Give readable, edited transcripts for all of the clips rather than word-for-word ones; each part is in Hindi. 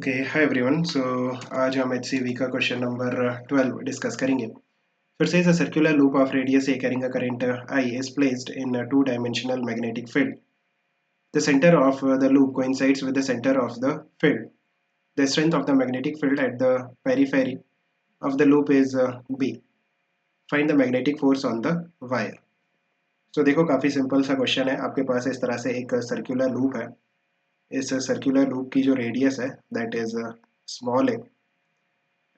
Okay hi everyone. सो आज हम HCV का क्वेश्चन नंबर 12 डिस्कस करेंगे। फिर से a circular loop of radius A carrying a current I is placed in a two-dimensional magnetic field. The center of the loop coincides with the center of the field. The strength of the magnetic field at the periphery of the loop is B. Find the magnetic force on the wire. तो देखो काफ़ी सिंपल सा क्वेश्चन है। आपके पास इस तरह से एक सर्कुलर लूप है। इस सर्कुलर लूप की जो रेडियस है दैट इज़ स्मॉल है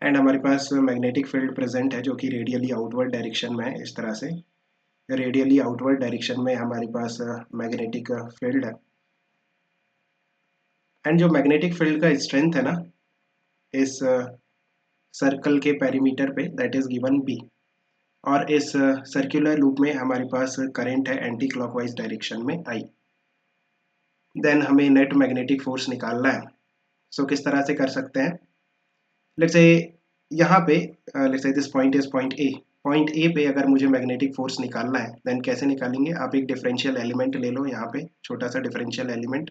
एंड हमारे पास मैग्नेटिक फील्ड प्रेजेंट है जो कि रेडियली आउटवर्ड डायरेक्शन में है। इस तरह से रेडियली आउटवर्ड डायरेक्शन में हमारे पास मैग्नेटिक फील्ड है एंड जो मैग्नेटिक फील्ड का स्ट्रेंथ है ना इस सर्कल के पेरीमीटर पे दैट इज गिवन बी। और इस सर्कुलर लूप में हमारे पास करंट है एंटी क्लॉकवाइज डायरेक्शन में आई। देन हमें नेट मैग्नेटिक फोर्स निकालना है। सो किस तरह से कर सकते हैं? लेट्स से यहाँ पे let's say this point is point A पे अगर मुझे मैग्नेटिक फोर्स निकालना है देन कैसे निकालेंगे? आप एक डिफरेंशियल एलिमेंट ले लो, यहाँ पे छोटा सा डिफरेंशियल एलिमेंट।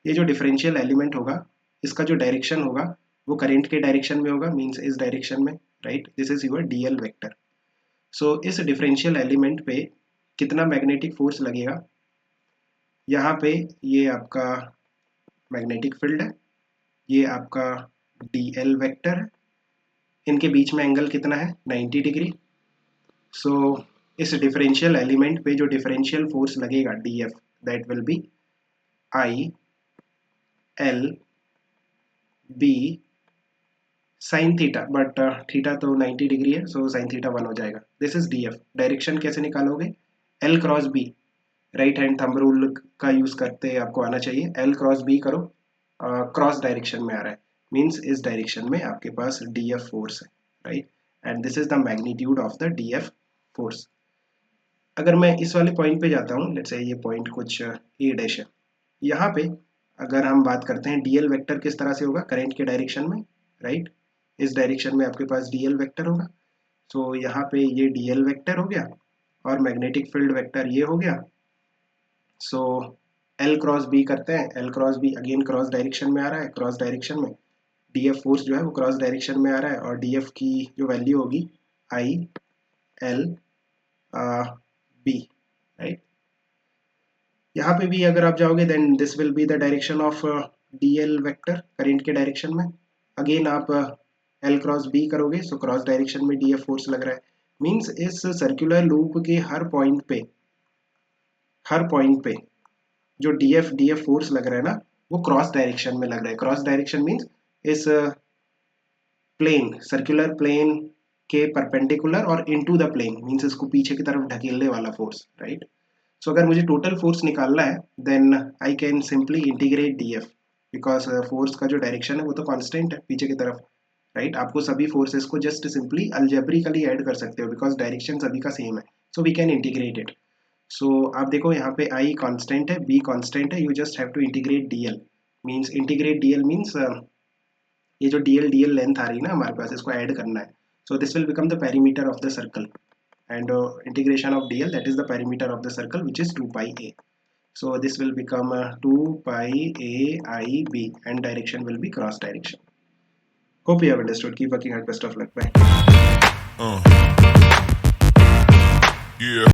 ये जो डिफरेंशियल एलिमेंट होगा इसका जो डायरेक्शन होगा वो करंट के डायरेक्शन में होगा, मीन्स इस डायरेक्शन में, right? This is your DL vector. So इस डिफरेंशियल एलिमेंट पे कितना मैग्नेटिक फोर्स लगेगा? यहाँ पे ये आपका मैग्नेटिक फील्ड है, ये आपका डीएल वेक्टर है, इनके बीच में एंगल कितना है? 90 डिग्री। सो इस डिफरेंशियल एलिमेंट पे जो डिफरेंशियल फोर्स लगेगा DF that will be I L B sine theta, but theta तो 90 डिग्री है सो साइन थीटा 1 हो जाएगा। This is DF. डायरेक्शन कैसे निकालोगे? L cross B, right hand thumb rule का यूज करते आपको आना चाहिए। एल क्रॉस बी करो, क्रॉस डायरेक्शन में आ रहा है, मीन्स इस डायरेक्शन में आपके पास डीएफ फोर्स है, right? And this is the magnitude of the DF force. अगर मैं इस वाले पॉइंट पे जाता हूँ, लेट्स से ये पॉइंट कुछ ए डैश है, यहाँ पे अगर हम बात करते हैं डीएल वेक्टर किस तरह से होगा? करंट के डायरेक्शन में, राइट? इस डायरेक्शन में आपके पास डीएल वेक्टर होगा। तो यहाँ पे ये डीएल वेक्टर हो गया और मैग्नेटिक फील्ड वेक्टर ये हो गया। सो एल क्रॉस बी करते हैं। L cross B again cross direction में आ रहा है, क्रॉस डायरेक्शन में डीएफ फोर्स जो है वो क्रॉस डायरेक्शन में आ रहा है और डीएफ की जो वैल्यू होगी आई एल बी, राइट? यहाँ पे भी अगर आप जाओगे then this will be the direction of DL vector current के डायरेक्शन में। अगेन आप एल क्रॉस बी करोगे सो क्रॉस डायरेक्शन में डीएफ फोर्स लग रहा है, मीन्स इस सर्कुलर लूप के हर पॉइंट पे जो डीएफ फोर्स लग रहा है ना वो क्रॉस डायरेक्शन में लग रहा है। क्रॉस डायरेक्शन मीन्स इस प्लेन, सर्कुलर प्लेन के परपेंडिकुलर और इनटू द प्लेन, मीन्स इसको पीछे की तरफ ढकेलने वाला फोर्स, राइट? सो अगर मुझे टोटल फोर्स निकालना है then I can simply integrate DF, because force का जो डायरेक्शन है वो तो कांस्टेंट है पीछे की तरफ, राइट? आपको सभी फोर्सेस को जस्ट सिंपली अलजेब्रिकली ऐड कर सकते हो बिकॉज डायरेक्शन सभी का सेम है, so we can integrate it. So आप देखो यहाँ पे आई कांस्टेंट है, बी कांस्टेंट है, you just have to integrate DL. Means integrate DL means ये जो डीएल लेंथ आ रही है ना हमारे पास, इसको ऐड करना है। So this will become the perimeter of the circle and integration of dl, that is the perimeter of the circle, which is 2 pi a. So this will become 2 pi a I b and direction will be cross direction. Hope you have understood. Keep working hard. Best of luck. Bye. Yeah.